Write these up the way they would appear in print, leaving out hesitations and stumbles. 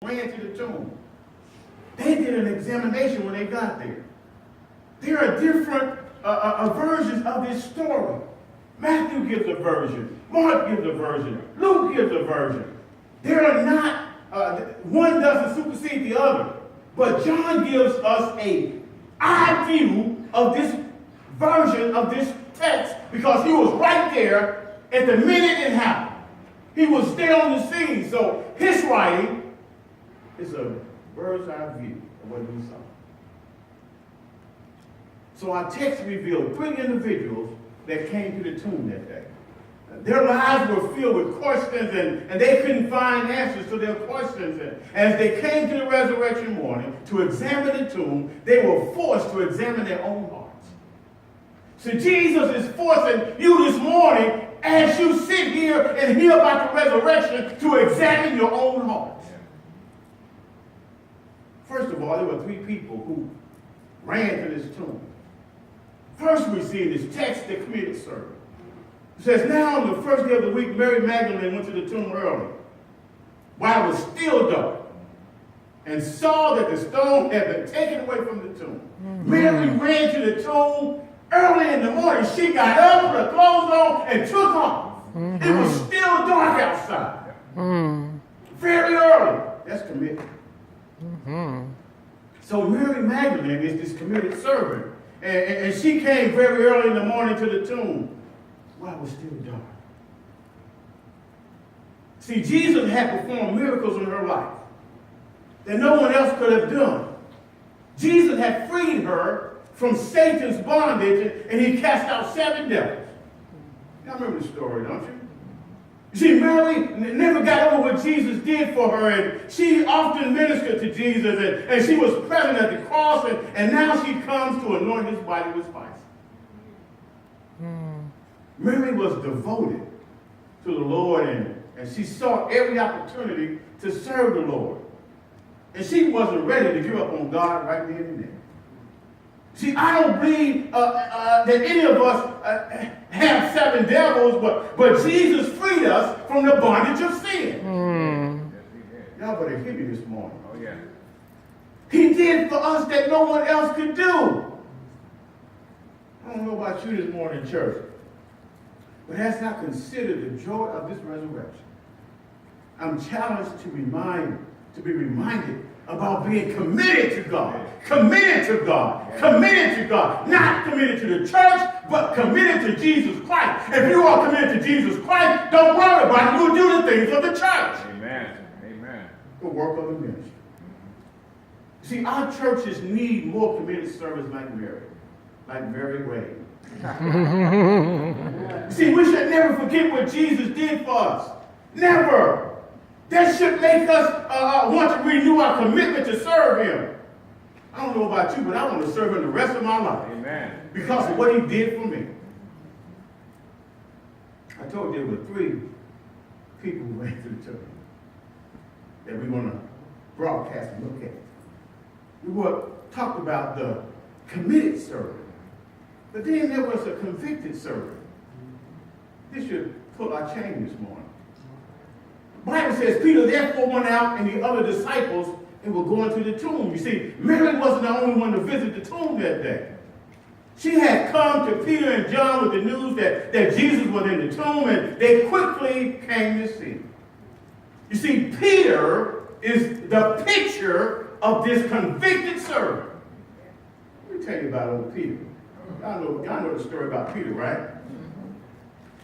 ran to the tomb. They did an examination when they got there. There are different versions of this story. Matthew gives a version. Mark gives a version. Luke gives a version. There are not, one doesn't supersede the other. But John gives us an eye view of this version of this text because he was right there at the minute it happened. He was there on the scene. So his writing is a bird's eye view of what he saw. So our text revealed 3 individuals that came to the tomb that day. Their lives were filled with questions and they couldn't find answers to their questions. And as they came to the resurrection morning to examine the tomb, they were forced to examine their own hearts. So Jesus is forcing you this morning, as you sit here and hear about the resurrection, to examine your own heart. First of all, there were 3 people who ran to this tomb. First, we see in this text the committed servant. It says, now on the first day of the week, Mary Magdalene went to the tomb early, while it was still dark, and saw that the stone had been taken away from the tomb. Mm-hmm. Mary ran to the tomb early in the morning. She got up, put her clothes on, and took off. Mm-hmm. It was still dark outside. Mm-hmm. Very early. That's commitment. Mm-hmm. So Mary Magdalene is this committed servant. And she came very early in the morning to the tomb while it was still dark. See, Jesus had performed miracles in her life that no one else could have done. Jesus had freed her from Satan's bondage, and he cast out 7 devils. Y'all remember the story, don't you? See, Mary never got over what Jesus did for her, and she often ministered to Jesus, and she was present at the cross, and now she comes to anoint his body with spice. Mary was devoted to the Lord, and she sought every opportunity to serve the Lord. And she wasn't ready to give up on God right then and there. See, I don't believe that any of us have 7 devils, but Jesus freed us from the bondage of sin. Y'all better hear me this morning. Oh, yeah. He did for us that no one else could do. I don't know about you this morning, church, but that's not considered the joy of this resurrection. I'm challenged to be reminded about being committed to God. Committed to God. Committed to God. Not committed to the church, but committed to Jesus Christ. If you are committed to Jesus Christ, don't worry about it. You'll do the things of the church. Amen. Amen. The work of the ministry. See, our churches need more committed servants like Mary Wade. See, we should never forget what Jesus did for us. Never. That should make us want to renew our commitment to serve him. I don't know about you, but I want to serve him the rest of my life. Amen. Because of what he did for me. I told you there were 3 people who went to the church that we're going to broadcast and look at. We talked about the committed servant. But then there was a convicted servant. This should pull our chain this morning. The Bible says Peter therefore went out and the other disciples and were going to the tomb. You see, Mary wasn't the only one to visit the tomb that day. She had come to Peter and John with the news that Jesus was in the tomb, and they quickly came to see. You see, Peter is the picture of this convicted servant. Let me tell you about old Peter. Y'all know the story about Peter, right?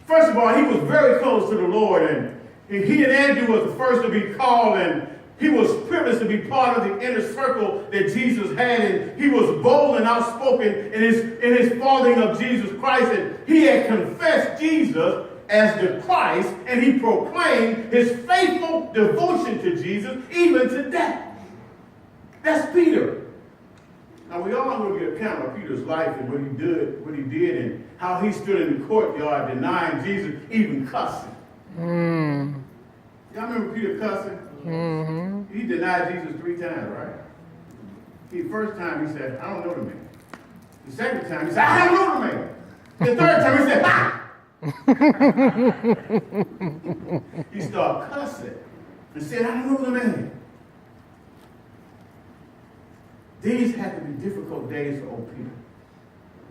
First of all, he was very close to the Lord, and he and Andrew was the first to be called, and he was privileged to be part of the inner circle that Jesus had, and he was bold and outspoken in his following of Jesus Christ, and he had confessed Jesus as the Christ, and he proclaimed his faithful devotion to Jesus even to death. That's Peter. Now we all know the account of Peter's life and what he did, and how he stood in the courtyard denying Jesus, even cussing. Y'all remember Peter cussing? Mm-hmm. He denied Jesus 3 times, right? The first time he said, I don't know the man. The second time he said, I don't know the man. The third time he said, ah! He started cussing and said, I don't know the man. These had to be difficult days for old Peter.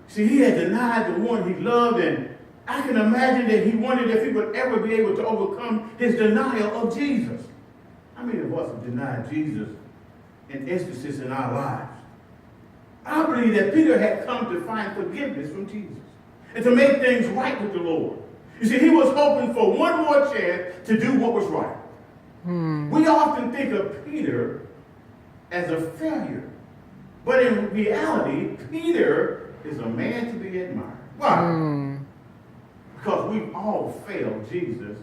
See, he had denied the one he loved, and I can imagine that he wondered if he would ever be able to overcome his denial of Jesus. How many of us have denied Jesus in instances in our lives? I believe that Peter had come to find forgiveness from Jesus and to make things right with the Lord. You see, he was hoping for one more chance to do what was right. We often think of Peter as a failure. But in reality, Peter is a man to be admired. Why? Because we've all failed Jesus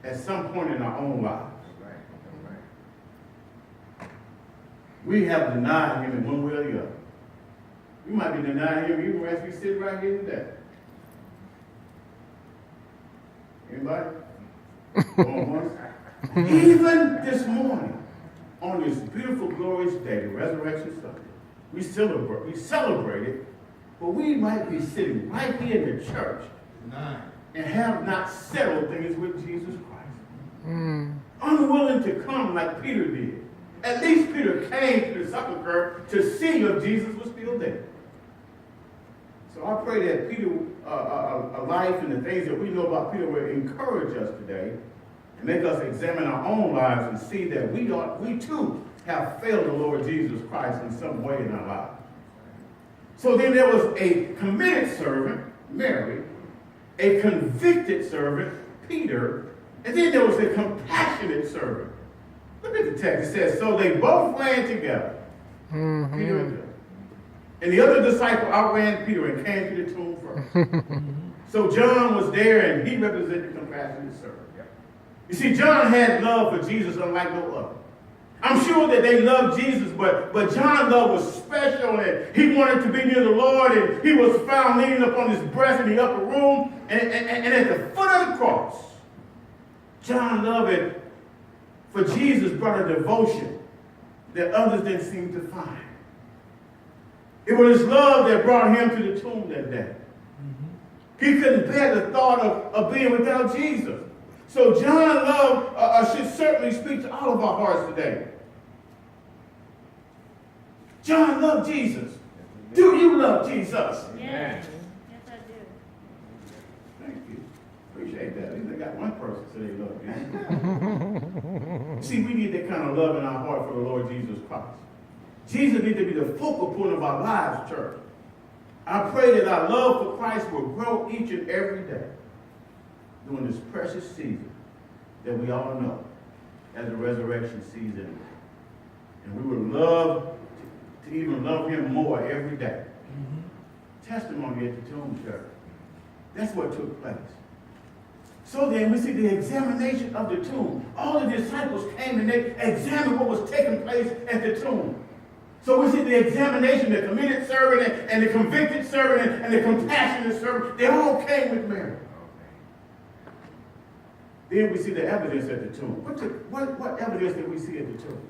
at some point in our own lives. We have denied him in one way or the other. We might be denying him even as we sit right here today. Anybody? Going once? Even this morning, on this beautiful, glorious day, the Resurrection Sunday, we celebrate it, but we might be sitting right here in the church and have not settled things with Jesus Christ. Unwilling to come like Peter did. At least Peter came to the sepulchre to see if Jesus was still there. So I pray that Peter's life and the things that we know about Peter will encourage us today and make us examine our own lives and see that we too have failed the Lord Jesus Christ in some way in our lives. So then there was a committed servant, Mary, a convicted servant, Peter, and then there was a compassionate servant. Look at the text. It says, so they both ran together, Peter and John. And the other disciple outran Peter and came to the tomb first. So John was there, and he represented the compassionate servant. You see, John had love for Jesus unlike no other. I'm sure that they loved Jesus, but John's love was special, and he wanted to be near the Lord, and he was found leaning upon his breast in the upper room, and at the foot of the cross, John loved it, for Jesus brought a devotion that others didn't seem to find. It was his love that brought him to the tomb that day. He couldn't bear the thought of being without Jesus. So John's love should certainly speak to all of our hearts today. John loved Jesus. Do you love Jesus? Yes. Yes, I do. Thank you. Appreciate that. At least I got one person say they love Jesus. See, we need that kind of love in our heart for the Lord Jesus Christ. Jesus needs to be the focal point of our lives, church. I pray that our love for Christ will grow each and every day during this precious season that we all know as the resurrection season. And we would love to even love him more every day. Testimony at the tomb, church. That's what took place. So then we see the examination of the tomb. All the disciples came and they examined what was taking place at the tomb. So we see the examination, the committed servant and the convicted servant and the compassionate servant. They all came with Mary. Then we see the evidence at the tomb. What evidence did we see at the tomb?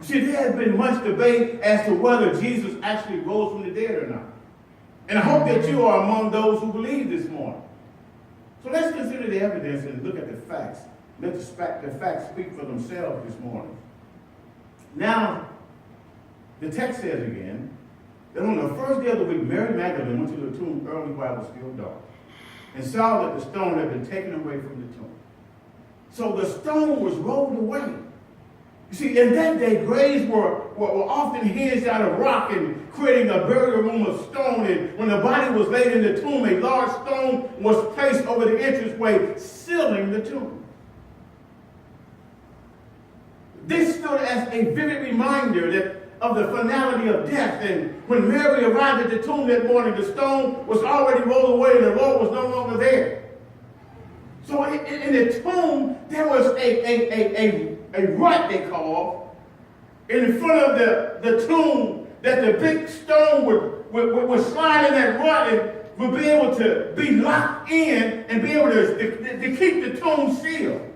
See, there has been much debate as to whether Jesus actually rose from the dead or not. And I hope that you are among those who believe this morning. So let's consider the evidence and look at the facts. Let the facts speak for themselves this morning. Now, the text says again that on the first day of the week, Mary Magdalene went to the tomb early while it was still dark and saw that the stone had been taken away from the tomb. So the stone was rolled away. You see, in that day, graves were often hinged out of rock and creating a burial room of stone. And when the body was laid in the tomb, a large stone was placed over the entranceway, sealing the tomb. This stood as a vivid reminder of the finality of death. And when Mary arrived at the tomb that morning, the stone was already rolled away and the Lord was no longer there. So in the tomb, there was a rut, they call, in front of the tomb, that the big stone would slide in that rut and would be able to be locked in and be able to keep the tomb sealed.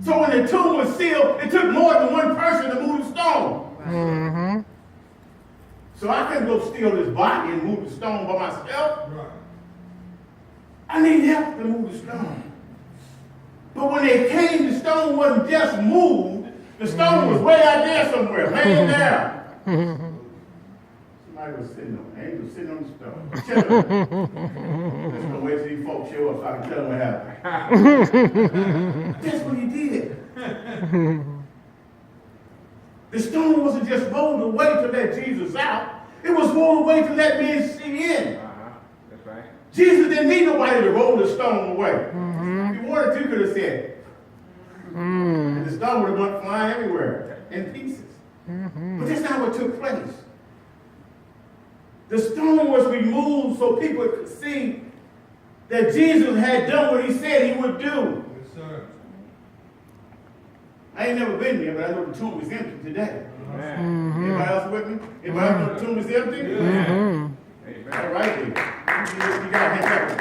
So when the tomb was sealed, it took more than one person to move the stone. So I couldn't go steal this body and move the stone by myself. I need help to move the stone. But when they came, the stone wasn't just moved, The stone was way out there somewhere, laying down. Somebody was sitting on, an angel sitting on the stone. Chilling. Let's go wait till these folks show up so I can tell them what happened. That's what he did. The stone wasn't just rolled away to let Jesus out. It was rolled away to let men see in. That's right. Jesus didn't need nobody to roll the stone away. If he wanted to, he could have said, and the stone would have went flying everywhere in pieces. But that's not what took place. The stone was removed so people could see that Jesus had done what he said he would do. Yes, sir. I ain't never been there, but I know the tomb is empty today. Amen. Anybody else with me? Anybody else know the tomb is empty? Amen. All right, then. You got to hand up the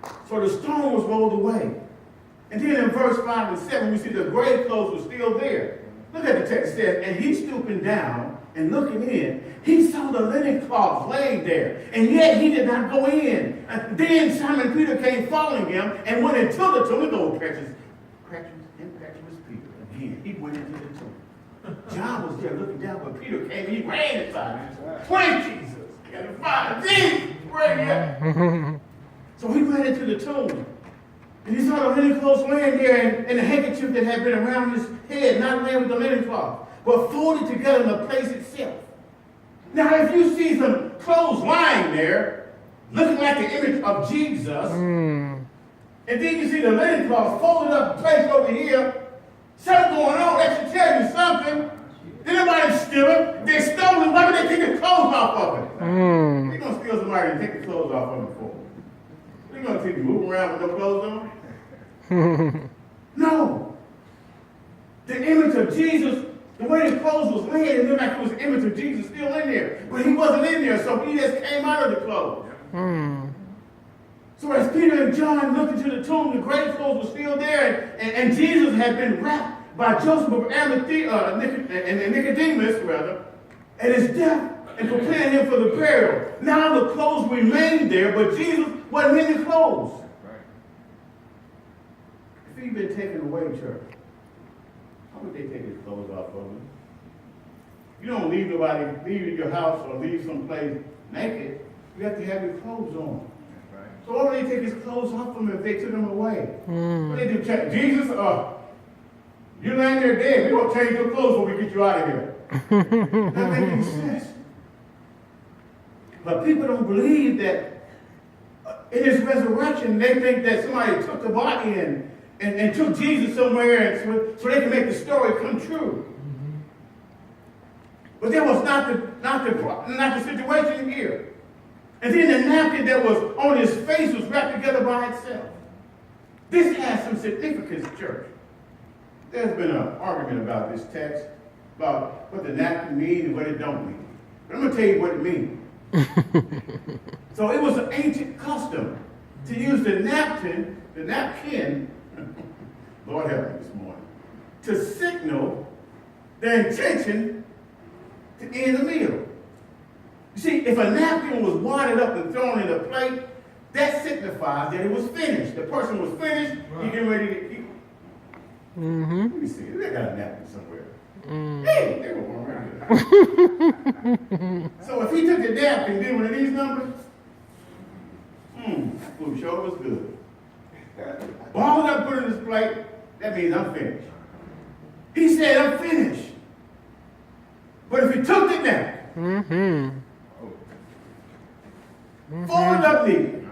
praise. So the stone was rolled away. And then in verse 5 and 7, we see the grave clothes were still there. Look at the text. It says, and he stooping down and looking in, he saw the linen cloths laying there, and yet he did not go in. And then Simon Peter came following him and went into the tomb. Look at impetuous Peter. Again, he went into the tomb. John was there looking down, but Peter came, he ran inside. Pray Jesus. Got to find Jesus. Right here. So he ran into the tomb. And he saw the linen clothes laying there, and the handkerchief that had been around his head, not laying with the linen cloth, but folded together in the place itself. Now, if you see some clothes lying there, looking like the image of Jesus, and then you see the linen cloth folded up, placed over here, something going on, that should tell you something. Did anybody steal it? They stole it. Why would they take the clothes off of it? They're going to steal somebody and take the clothes off of it for. They're going to take you moving around with no clothes on? No. The image of Jesus, the way his clothes was laying, it looked like it was the image of Jesus still in there. But he wasn't in there, so he just came out of the clothes. So as Peter and John looked into the tomb, the grave clothes were still there, and Jesus had been wrapped by Joseph of Arimathea, and Nicodemus, at his death, and preparing him for the burial. Now the clothes remained there, but Jesus wasn't in the clothes. If he'd been taken away, church, how would they take his clothes off of him? You don't leave your house or leave someplace naked. You have to have your clothes on. So why would they take his clothes off of him if they took him away? What they do? Check Jesus, you're laying there dead. We're going to change your clothes when we get you out of here. That doesn't make any sense. But people don't believe that in his resurrection, they think that somebody took the body and took Jesus somewhere so they can make the story come true. But that was not the situation here. And then the napkin that was on his face was wrapped together by itself. This has some significance, church. There's been an argument about this text, about what the napkin means and what it don't mean. But I'm going to tell you what it means. So it was an ancient custom to use the napkin, Lord help me this morning, to signal their intention to end the meal. You see, if a napkin was wadded up and thrown in a plate, that signifies that it was finished. The person was finished, he getting ready to eat. Let me see, they got a napkin somewhere. Hey, they were one around here. So if he took the napkin and did one of these numbers, food sure was good. Balled up, put it in his plate, that means I'm finished. He said, I'm finished. But if he took the napkin, folded up neatly,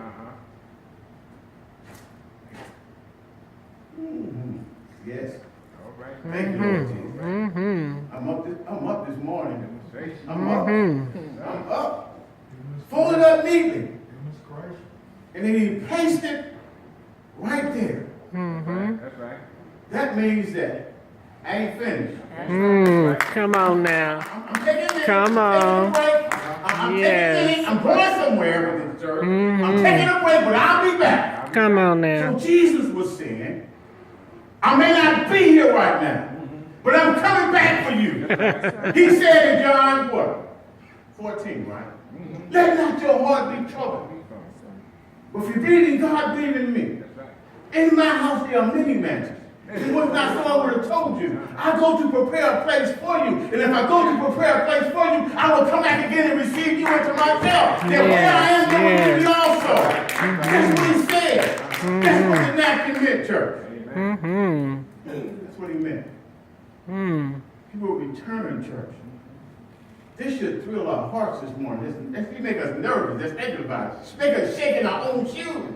yes. All right. Thank you, Lord Jesus. I'm up this morning. I'm up. Folded up neatly. And then he placed it right there. That's right. That means that I ain't finished. Come on now. I'm taking it. Come on. I'm taking it. I'm going somewhere with this church. I'm taking a break, but I'll be back. Come on now. So Jesus was saying, I may not be here right now, but I'm coming back for you. He said in John, what? 14, right? Let not your heart be troubled. But if you believe in God, believe in me. In my house there are many mansions. If it was not so, I would have told you. I go to prepare a place for you. And if I go to prepare a place for you, I will come back again and receive you into myself. That where I am, there will be also. That's what he said. That's what the napkin meant, church. That's what he meant. People will return, church. This should thrill our hearts this morning. This make us nervous. Just think about it. Make us shake in our own shoes.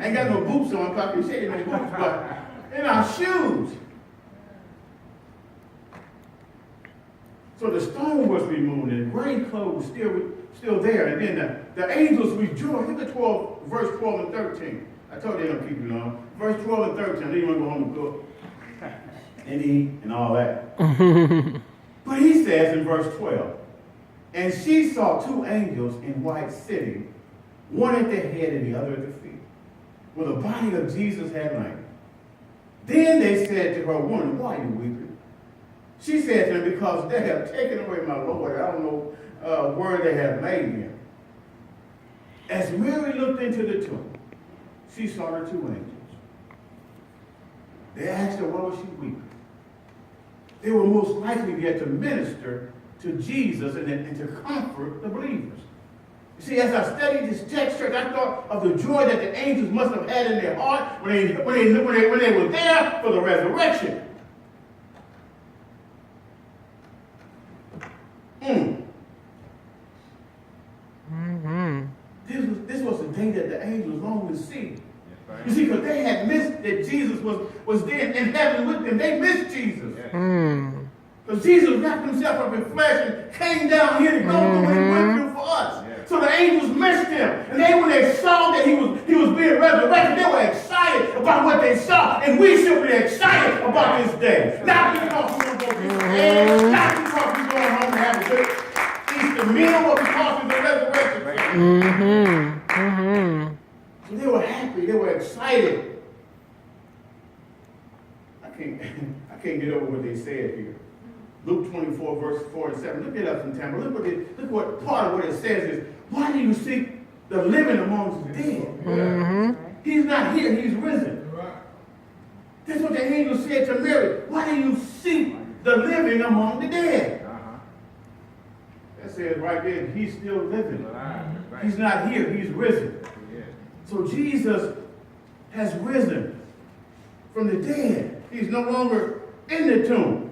Ain't got no boots on, so I can shake in my boots, but in our shoes. So the stone was removed, and the grave clothes still there. And then the angels rejoiced. Look at 12, verse 12 and 13. I told you they don't keep you long. Verse 12 and 13. Then you want to go home and cook and eat and all that. But he says in verse 12, and she saw two angels in white sitting, one at the head and the other at the feet, where the body of Jesus had lain. Then they said to her, woman, why are you weeping? She said to them, because they have taken away my Lord. I don't know where they have laid him. As Mary looked into the tomb, she saw the two angels. They asked her, why was she weeping? They were most likely there to minister to Jesus and to comfort the believers. You see, as I studied this text, church, I thought of the joy that the angels must have had in their heart when they were there for the resurrection. This was the day that the angels longed to see. You see, because they had missed that Jesus was there in heaven with them. They missed Jesus. Because Jesus wrapped himself up in flesh and came down here to go through what he went through for us. So the angels missed him. And when they saw that he was being resurrected, they were excited about what they saw. And we should be excited about this day. Not because we're going to go to bed, not because we're going home and have a good Easter meal, but because of the resurrection. So they were happy. They were excited. I can't get over what they said here. Luke 24, verse 47. Look it up sometime. Look what part of what it says is, why do you seek the living amongst the dead? He's not here. He's risen. That's what the angel said to Mary. Why do you seek the living among the dead? That says right there, he's still living. He's not here. He's risen. So Jesus has risen from the dead. He's no longer in the tomb.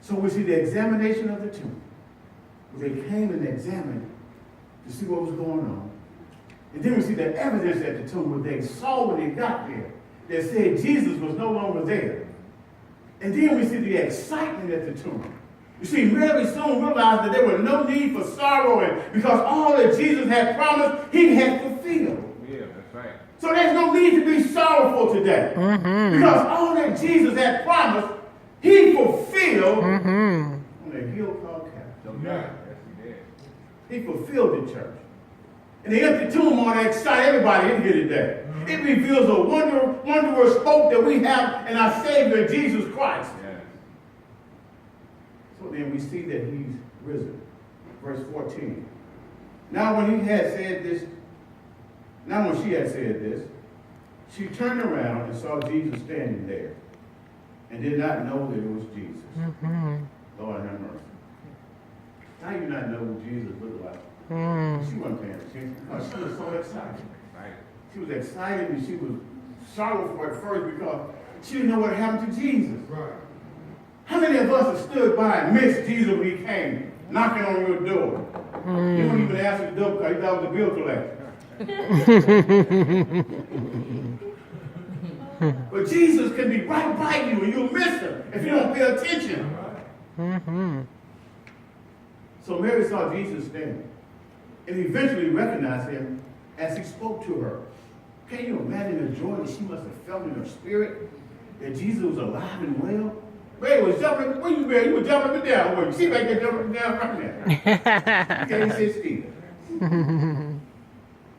So we see the examination of the tomb. They came and examined to see what was going on. And then we see the evidence at the tomb, what they saw when they got there. They said Jesus was no longer there. And then we see the excitement at the tomb. You see, Mary soon realized that there was no need for sorrowing because all that Jesus had promised, he had fulfilled. Yeah, that's right. So there's no need to be sorrowful today. Because all that Jesus had promised, he fulfilled on a hill called Calvary. Yes, he did. He fulfilled the church. And the empty tomb ought to excite everybody in here today. It reveals a wondrous hope that we have in our Savior, Jesus Christ. Yes. So then we see that he's risen. Verse 14. Now when she had said this, she turned around and saw Jesus standing there and did not know that it was Jesus. Lord have mercy. How do you not know what Jesus looked like? She wasn't paying attention because she was so excited. Right. She was excited and she was sorrowful at first because she didn't know what happened to Jesus. Right. How many of us have stood by and missed Jesus when he came knocking on your door? You wouldn't even answer the door because you thought it was a bill collector. But Jesus can be right by you and you'll miss him if you don't pay attention. So Mary saw Jesus standing and eventually recognized him as he spoke to her. Can you imagine the joy that she must have felt in her spirit that Jesus was alive and well? Mary was jumping. Where you, Mary? You were jumping up and down. Where you see back there jumping down right now. You can't sit still.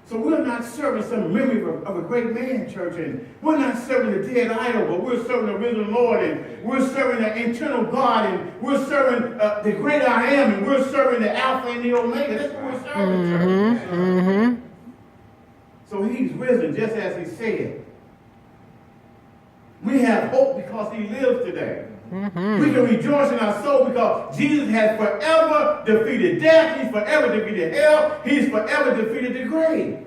So we're not serving some memory of a great man, church, and we're not serving the dead idol, but we're serving the risen Lord, and we're serving the eternal God, and we're serving the great I am, and we're serving the Alpha and the Omega. That's what we're serving, church. So he's risen, just as he said. We have hope because he lives today. Mm-hmm. We can rejoice in our soul because Jesus has forever defeated death. He's forever defeated hell. He's forever defeated the grave.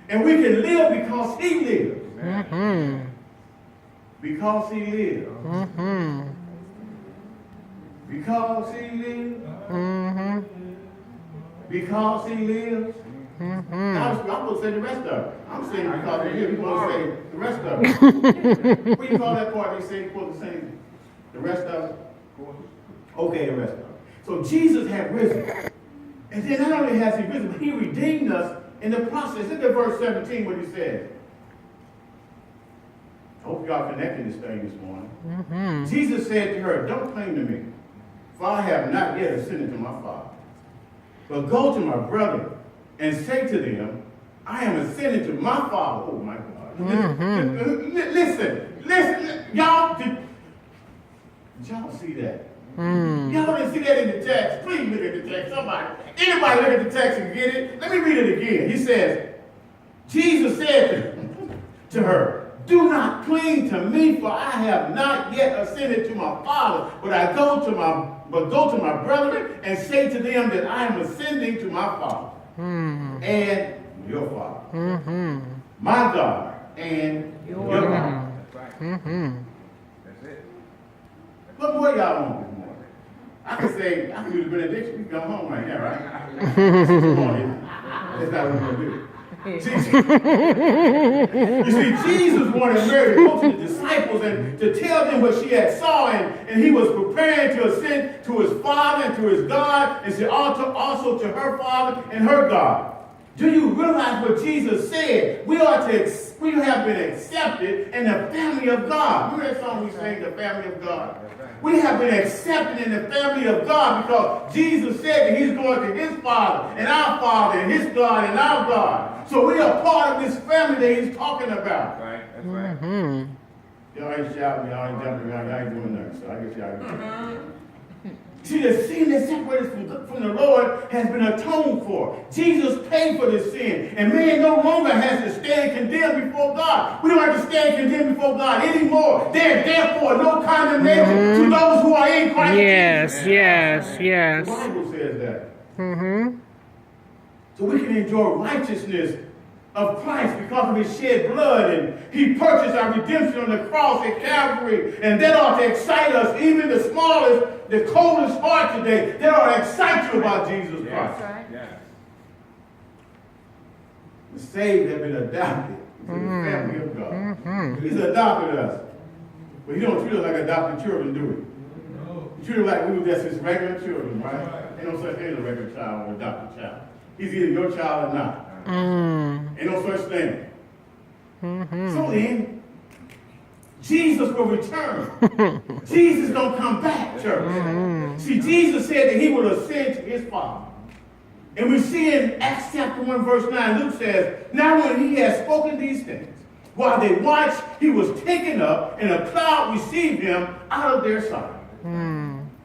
And we can live because he lives. Mm-hmm. Because he lives. Mm-hmm. Because he lives. Mm-hmm. Because he lives. Mm-hmm. I'm going to say the rest of it. I'm saying because he lives. You're going to say the rest of it. What do you call that part they say you're supposed to say? The rest of it? Okay, the rest of it. So Jesus had risen. And then not only has he risen, but he redeemed us in the process. Look at verse 17 what he says. I hope y'all connecting this thing this morning. Mm-hmm. Jesus said to her, don't claim to me, for I have not yet ascended to my Father. But go to my brethren and say to them, I am ascending to my Father. Oh my God. Mm-hmm. Listen. Y'all, did y'all see that? Mm. Y'all didn't see that in the text. Please look at the text. Anybody look at the text and get it? Let me read it again. He says, Jesus said to her, do not cling to me, for I have not yet ascended to my Father, but go to my brethren and say to them that I am ascending to my Father and your Father, my God and your God. That's right. Mm-hmm. That's it. What more y'all want this morning? I can do the benediction. We can go home right now, right? This morning, that's not what we're going to do. You see, Jesus wanted Mary to go to the disciples and to tell them what she had saw, and he was preparing to ascend to his Father and to his God, and also to her Father and her God. Do you realize what Jesus said? We have been accepted in the family of God. Remember that song we sang, the family of God? We have been accepted in the family of God because Jesus said that he's going to his Father and our Father and his God and our God. So we are part of this family that he's talking about. Right. That's right. Mm-hmm. Y'all ain't shouting, y'all ain't jumping around, y'all ain't doing nothing. So I guess y'all See, the sin that separates from the Lord has been atoned for. Jesus paid for this sin. And man no longer has to stand condemned before God. We don't have to stand condemned before God anymore. There's therefore no condemnation to those who are in Christ Jesus. Yes. The Bible says that. Mm-hmm. So we can enjoy righteousness of Christ because of his shed blood, and he purchased our redemption on the cross at Calvary, and that ought to excite us, even the smallest, the coldest heart today, that ought to excite you about Jesus Christ. That's right. Yeah. The saved have been adopted into the family of God. He's adopted us, but he don't treat us like adopted children, do we? He treats us like we were just his regular children, right? Ain't no such thing as a regular child or adopted child. He's either your child or not. Ain't no such thing. So then, Jesus will return. Jesus don't come back, church. See, Jesus said that he will ascend to his Father. And we see in Acts chapter 1, verse 9, Luke says, now when he had spoken these things, while they watched, he was taken up, and a cloud received him out of their sight.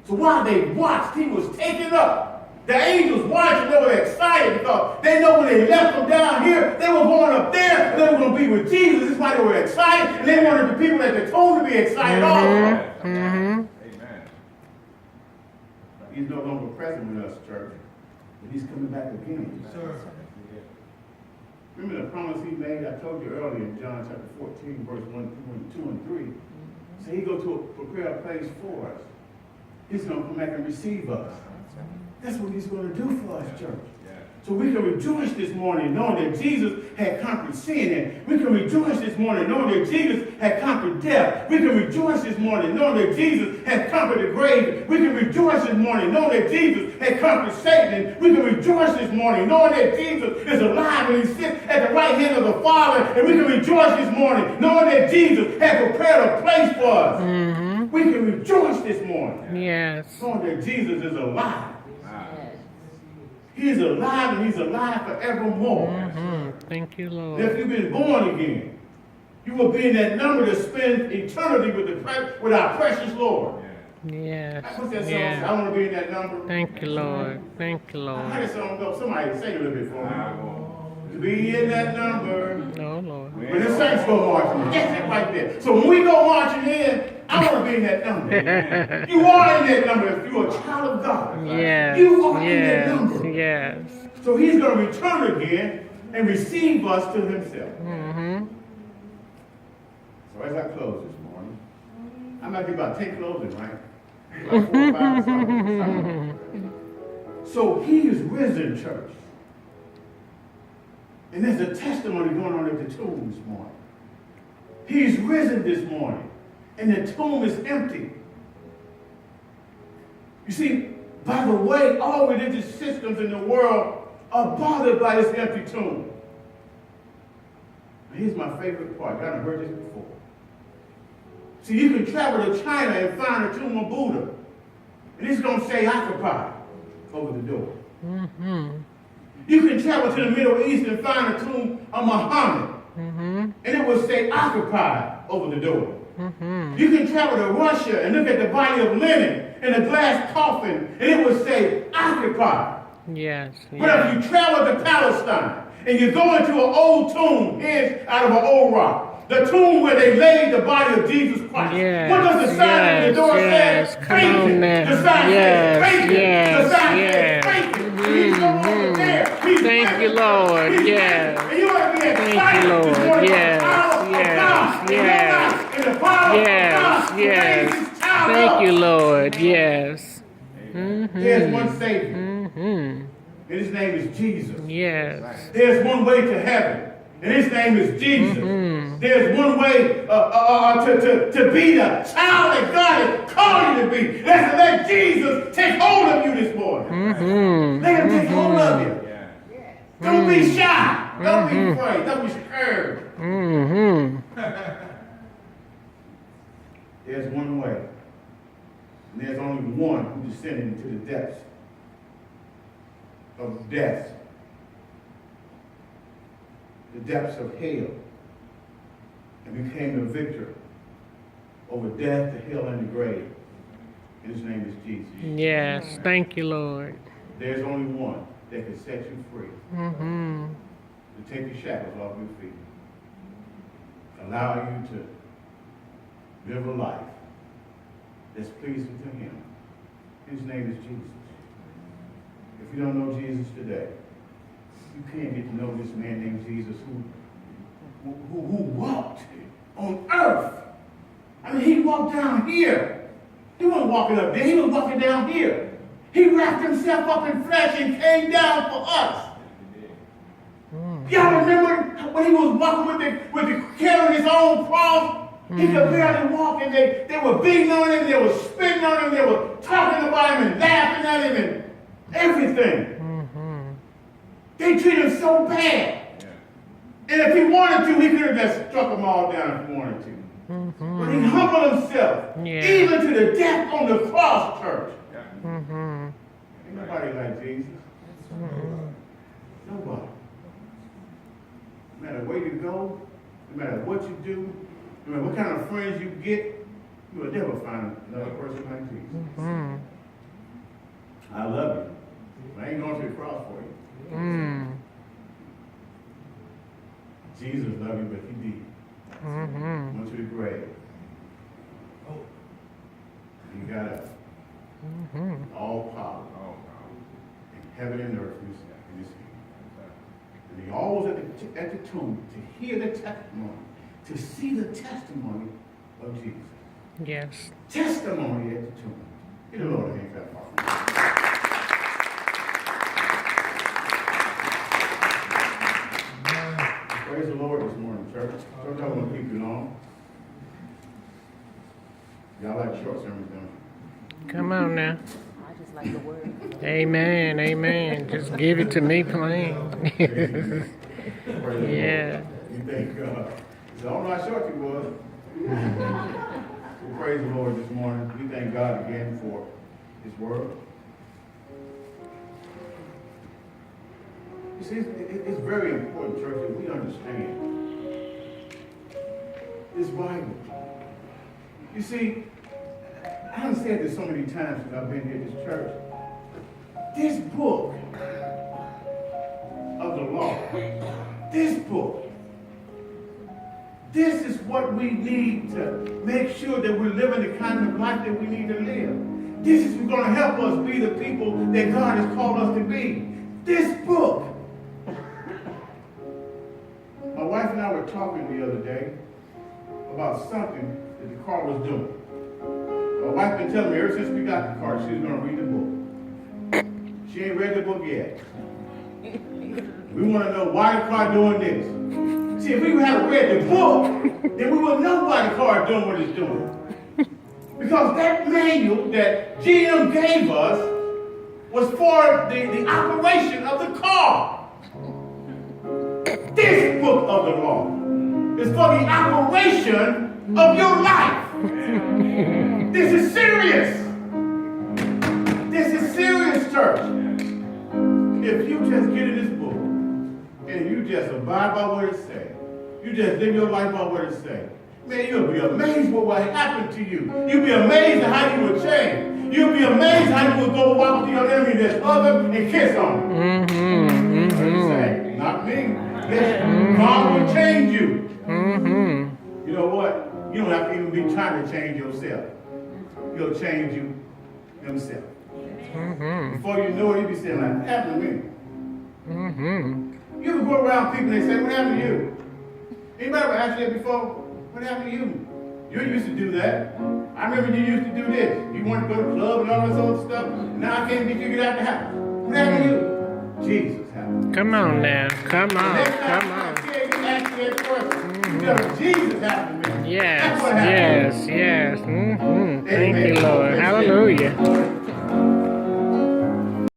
So while they watched, he was taken up. The angels watching, they were excited because they know when they left them down here, they were going up there, and they were going to be with Jesus. This is why they were excited, and they wanted the people that they told to be excited also. Amen. He's no longer present with us, church, but he's coming back again. Remember the promise he made? I told you earlier in John chapter 14, verse 1, 2, and 3. So he go to prepare a place for us. He's going to come back and receive us. That's what he's going to do for us, church. So we can rejoice this morning knowing that Jesus had conquered sin. And we can rejoice this morning knowing that Jesus had conquered death. We can rejoice this morning knowing that Jesus had conquered the grave. We can rejoice this morning knowing that Jesus had conquered Satan. We can rejoice this morning knowing that Jesus is alive and he sits at the right hand of the Father. And we can rejoice this morning knowing that Jesus had prepared a place for us. We can rejoice this morning knowing that Jesus is alive. He's alive and he's alive forevermore. Thank you, Lord. And if you've been born again, you will be in that number to spend eternity with our precious Lord. Yes. What's that song? I want to be in that number. Thank you, Lord. Thank you, How Lord. does that song go? Somebody say it a little bit for me. to be in that number. No, Lord. When the saints go marching in, that's it right there. So when we go marching in, I want to be in that number. You are in that number if you're a child of God. Yes. You are in that Yes. number. Yes. So he's going to return again and receive us to himself. Mm-hmm. So as I close this morning, I might be about 10 closing, right? Like 4 or 5 something. So he is risen, church. And there's a testimony going on at the tomb this morning. He's risen this morning, and the tomb is empty. You see, by the way, all religious systems in the world are bothered by this empty tomb. Here's my favorite part. Y'all done heard this before. See, you can travel to China and find a tomb of Buddha, and it's going to say occupied over the door. Mm-hmm. You can travel to the Middle East and find a tomb of Muhammad, Mm-hmm. and it will say occupied over the door. Mm-hmm. You can travel to Russia and look at the body of Lenin in a glass coffin, and it will say occupied. Yes. But Yes. if you travel to Palestine and you go into an old tomb hinged out of an old rock, the tomb where they laid the body of Jesus Christ, Yes, what does the sign on the door yes, say? come on now. The sign Yes, says vacant. yes, The sign yes. says vacant. He's no longer there. He's Thank vacant. you, Lord. He's Yes. vacant. And you ought to be excited Thank you, Lord. this morning Yes, for the power of yes, God in your yes. life, and the power Yes, of God to yes. raise his child Thank up. you, Lord. Yes. There's one Savior, Mm-hmm. and his name is Jesus. Yes. There's one way to heaven, and his name is Jesus. Mm-hmm. There's one way to be the child that God has called you to be. That's to let Jesus take hold of you this morning. Mm-hmm. Let him take hold of you. Yeah. Don't be shy. Don't be afraid. Don't be scared. Mm-hmm. There's one way. And there's only one who descended into the depths of death. The depths of hell. And became the victor over death, the hell, and the grave. And his name is Jesus. Yes. Thank you, Lord. There's only one that can set you free. Mm-hmm. To take the shackles off your feet. Allow you to live a life that's pleasing to him. His name is Jesus. If you don't know Jesus today, you can't get to know this man named Jesus who walked on earth. I mean, he walked down here. He wasn't walking up there. He was walking down here. He wrapped himself up in flesh and came down for us. Y'all remember when he was walking with the carrying his own cross? He could barely walk, and they were beating on him, they were spitting on him, they were talking about him and laughing at him and everything. They treated him so bad. And if he wanted to, he could have just struck them all down if he wanted to. But he humbled himself, even to the death on the cross, church. Ain't nobody like Jesus. Nobody. No matter where you go, no matter what you do, no matter what kind of friends you get, you will never find another person like Jesus. I love you, but I ain't going to the cross for you. Jesus loved you, but he did. Went to the grave. And he got up. All power in heaven and earth in his hand. And he always at the tomb to hear the testimony, to see the testimony of Jesus. Yes. Testimony at the tomb. Get the Lord a hand clap for me. Praise the Lord this morning, church. Sometimes I want to keep you long. Y'all like short sermons, don't you? Come on now. I just like the word. Amen. Amen. Just give it to me plain. Praise the Yeah. Lord. You thank God. So I don't know how short you was. Well, praise the Lord this morning. We thank God again for his word. You see, it's very important, church, that we understand this Bible. You see, I have said this so many times since I've been here at this church. This book of the law book. This is what we need to make sure that we're living the kind of life that we need to live. This is going to help us be the people that God has called us to be. This book. My wife and I were talking the other day about something that the car was doing. My wife been telling me ever since we got the car she was going to read the book. She ain't read the book yet. We want to know why the car doing this. See, if we had read the book, then we would know why the car is doing what it's doing. Because that manual that GM gave us was for the operation of the car. This book of the law is for the operation of your life. This is serious. This is serious, church. If you just get in this book and you just abide by what it says, you just live your life by what it says, man, you'll be amazed what will happen to you. You'll be amazed at how you will change. You'll be amazed how you will go walk to your enemy that's other and kiss on him. Say, not me. Yes, God will change you. You know what? You don't have to even be trying to change yourself. He'll change you himself. Before you know it, you'll be saying, like, what happened to me? You ever go around people and they say, what happened to you? Anybody ever asked you that before? What happened to you? You used to do that. I remember you used to do this. You wanted to go to the club and all this other stuff. Now I can't get you to get out the house. What happened to you? Jesus happened. Come on now. Come on. Next time Come I on. tell you to ask you that question, you tell them Jesus happened to me. Yes. That's what happened. Yes. Yes. Thank you, Lord. Hallelujah.